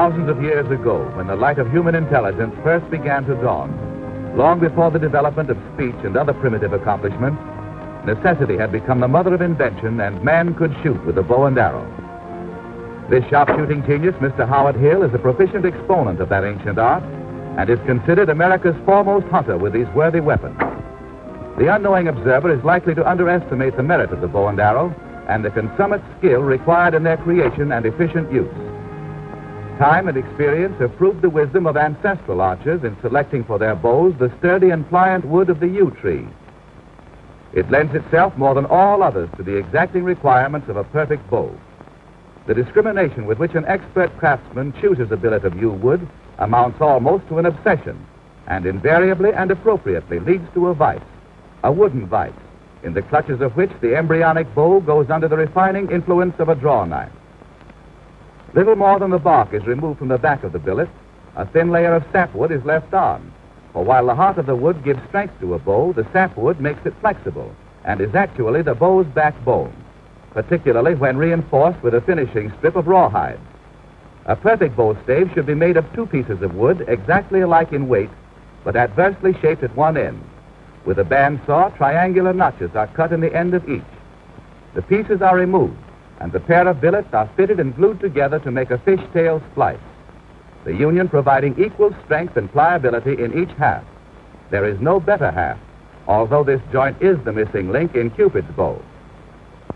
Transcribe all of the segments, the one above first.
thousands of years ago, when the light of human intelligence first began to dawn, long before the development of speech and other primitive accomplishments, necessity had become the mother of invention, and man could shoot with a bow and arrow. This sharpshooting genius, Mr. Howard Hill, is a proficient exponent of that ancient art and is considered America's foremost hunter with these worthy weapons. The unknowing observer is likely to underestimate the merit of the bow and arrow and the consummate skill required in their creation and efficient use. Time and experience have proved the wisdom of ancestral archers in selecting for their bows the sturdy and pliant wood of the yew tree. It lends itself more than all others to the exacting requirements of a perfect bow. The discrimination with which an expert craftsman chooses a billet of yew wood amounts almost to an obsession, and invariably and appropriately leads to a vice, a wooden vice, in the clutches of which the embryonic bow goes under the refining influence of a draw knife. Little more than the bark is removed from the back of the billet, a thin layer of sapwood is left on, for while the heart of the wood gives strength to a bow, the sapwood makes it flexible and is actually the bow's backbone, particularly when reinforced with a finishing strip of rawhide. A perfect bow stave should be made of two pieces of wood exactly alike in weight, but adversely shaped at one end. With a bandsaw, triangular notches are cut in the end of each. The pieces are removed, and the pair of billets are fitted and glued together to make a fishtail splice, the union providing equal strength and pliability in each half. There is no better half, although this joint is the missing link in Cupid's bow.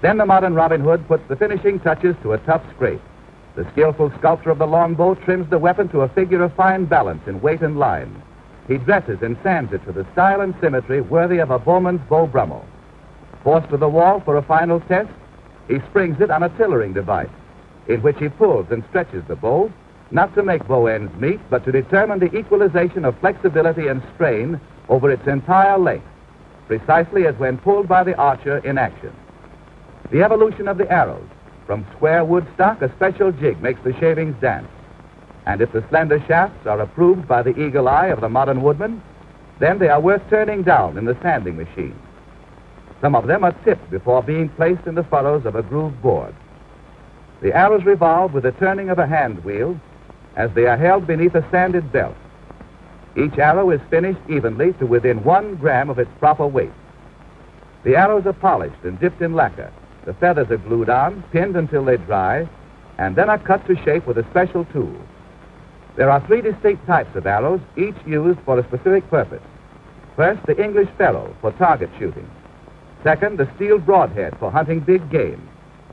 Then the modern Robin Hood puts the finishing touches to a tough scrape. The skillful sculptor of the longbow trims the weapon to a figure of fine balance in weight and line. He dresses and sands it to the style and symmetry worthy of a bowman's bow brummel. Forced to the wall for a final test, he springs it on a tillering device, in which he pulls and stretches the bow, not to make bow ends meet, but to determine the equalization of flexibility and strain over its entire length, precisely as when pulled by the archer in action. The evolution of the arrows. From square wood stock, a special jig makes the shavings dance. And if the slender shafts are approved by the eagle eye of the modern woodman, then they are worth turning down in the sanding machine. Some of them are tipped before being placed in the furrows of a grooved board. The arrows revolve with the turning of a hand wheel as they are held beneath a sanded belt. Each arrow is finished evenly to within 1 gram of its proper weight. The arrows are polished and dipped in lacquer. The feathers are glued on, pinned until they dry, and then are cut to shape with a special tool. There are 3 distinct types of arrows, each used for a specific purpose. First, the English ferrule for target shooting. Second, the steel broadhead for hunting big game.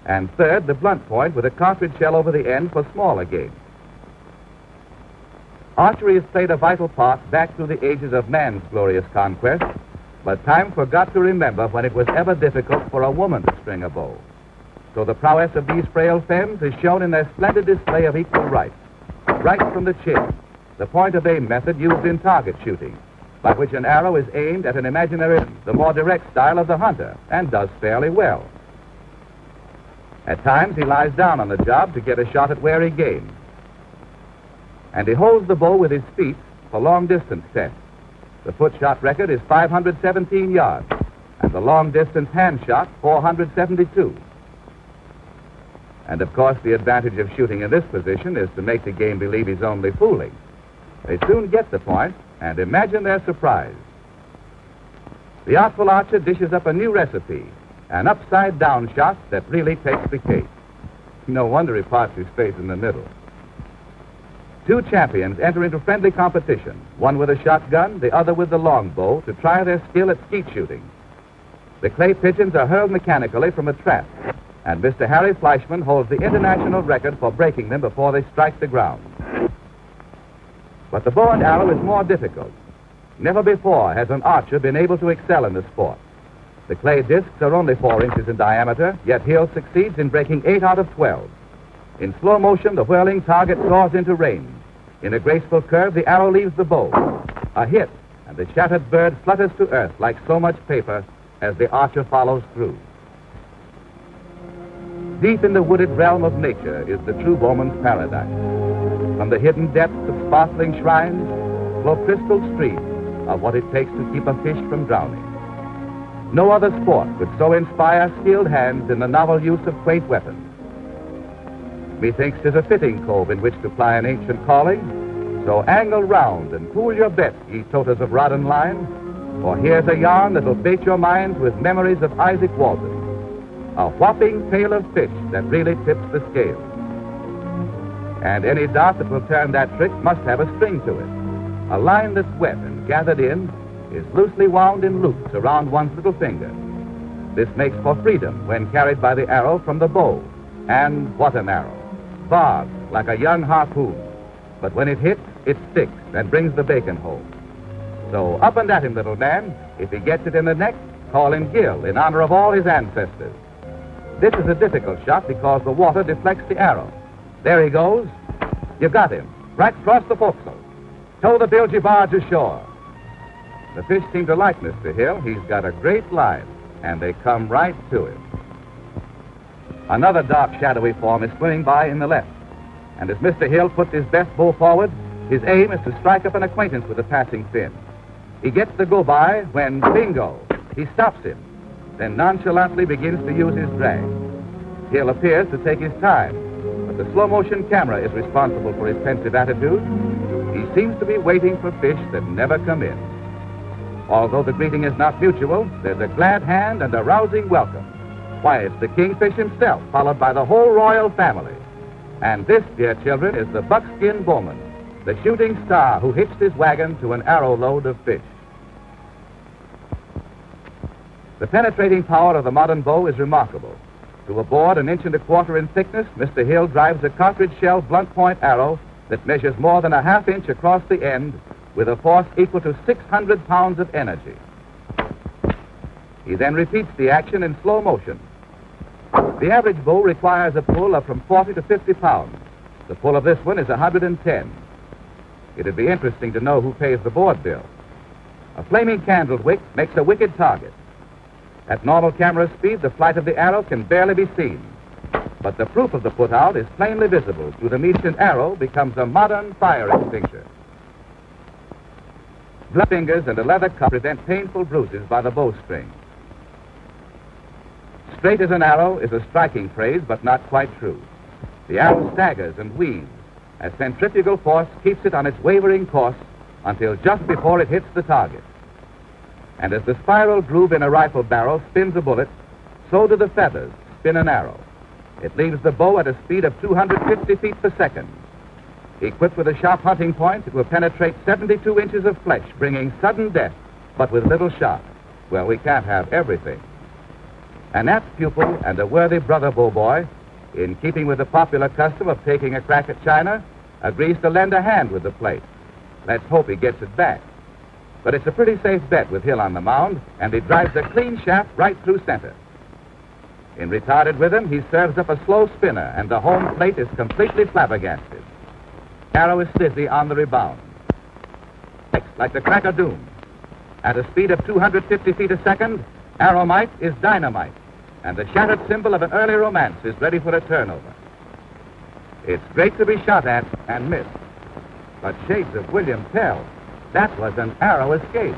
And third, the blunt point with a cartridge shell over the end for smaller game. Archery has played a vital part back through the ages of man's glorious conquest, but time forgot to remember when it was ever difficult for a woman to string a bow. So the prowess of these frail femmes is shown in their splendid display of equal rights. Right from the chin, the point of aim method used in target shooting, by which an arrow is aimed at an imaginary, the more direct style of the hunter, and does fairly well. At times he lies down on the job to get a shot at wary game. And he holds the bow with his feet for long-distance tests. The foot shot record is 517 yards, and the long-distance hand shot 472. And, of course, the advantage of shooting in this position is to make the game believe he's only fooling. They soon get the point, and imagine their surprise. The artful archer dishes up a new recipe, an upside-down shot that really takes the cake. No wonder he parts his face in the middle. 2 champions enter into friendly competition, one with a shotgun, the other with the longbow, to try their skill at skeet shooting. The clay pigeons are hurled mechanically from a trap, and Mr. Harry Fleischman holds the international record for breaking them before they strike the ground. But the bow and arrow is more difficult. Never before has an archer been able to excel in the sport. The clay discs are only 4 inches in diameter, yet Hill succeeds in breaking 8 out of 12. In slow motion, the whirling target soars into range. In a graceful curve, the arrow leaves the bow. A hit, and the shattered bird flutters to earth like so much paper as the archer follows through. Deep in the wooded realm of nature is the true bowman's paradise. From the hidden depths of sparkling shrines flow crystal streams of what it takes to keep a fish from drowning. No other sport could so inspire skilled hands in the novel use of quaint weapons. Methinks 'tis a fitting cove in which to ply an ancient calling. So angle round and pool your bet, ye toters of rod and line, for here's a yarn that'll bait your minds with memories of Isaac Walton, a whopping pail of fish that really tips the scale. And any dart that will turn that trick must have a string to it. A line that's wet and gathered in is loosely wound in loops around one's little finger. This makes for freedom when carried by the arrow from the bow. And what an arrow! Barbed like a young harpoon. But when it hits, it sticks and brings the bacon home. So up and at him, little man. If he gets it in the neck, call him Gil in honor of all his ancestors. This is a difficult shot because the water deflects the arrow. There he goes. You got him. Right across the forecastle. Tow the bilgy barge ashore. The fish seem to like Mr. Hill. He's got a great line, and they come right to him. Another dark, shadowy form is swimming by in the left. And as Mr. Hill puts his best bow forward, his aim is to strike up an acquaintance with the passing fin. He gets the go-by when, bingo, he stops him, then nonchalantly begins to use his drag. Hill appears to take his time, but the slow-motion camera is responsible for his pensive attitude. He seems to be waiting for fish that never come in. Although the greeting is not mutual, there's a glad hand and a rousing welcome. Why, it's the kingfish himself, followed by the whole royal family. And this, dear children, is the buckskin bowman, the shooting star who hitched his wagon to an arrow-load of fish. The penetrating power of the modern bow is remarkable. To a board 1 1/4 inch in thickness, Mr. Hill drives a cartridge-shell blunt-point arrow that measures more than 1/2 inch across the end with a force equal to 600 pounds of energy. He then repeats the action in slow motion. The average bow requires a pull of from 40 to 50 pounds. The pull of this one is 110. It'd be interesting to know who pays the board bill. A flaming candle wick makes a wicked target. At normal camera speed, the flight of the arrow can barely be seen. But the proof of the put-out is plainly visible. Through the Meeston arrow becomes a modern fire extinguisher. Blood fingers and a leather cup prevent painful bruises by the bowstring. Straight as an arrow is a striking phrase, but not quite true. The arrow staggers and weaves as centrifugal force keeps it on its wavering course until just before it hits the target. And as the spiral groove in a rifle barrel spins a bullet, so do the feathers spin an arrow. It leaves the bow at a speed of 250 feet per second. Equipped with a sharp hunting point, it will penetrate 72 inches of flesh, bringing sudden death, but with little shot. Well, we can't have everything. An apt pupil and a worthy brother bowboy, in keeping with the popular custom of taking a crack at China, agrees to lend a hand with the plate. Let's hope he gets it back. But it's a pretty safe bet with Hill on the mound, and he drives a clean shaft right through center. In retarded rhythm, he serves up a slow spinner, and the home plate is completely flabbergasted. Arrow is dizzy on the rebound. Like the crack of doom. At a speed of 250 feet a second, Arrowmite is dynamite, and the shattered symbol of an early romance is ready for a turnover. It's great to be shot at and missed. But shades of William Tell, that was an arrow escape.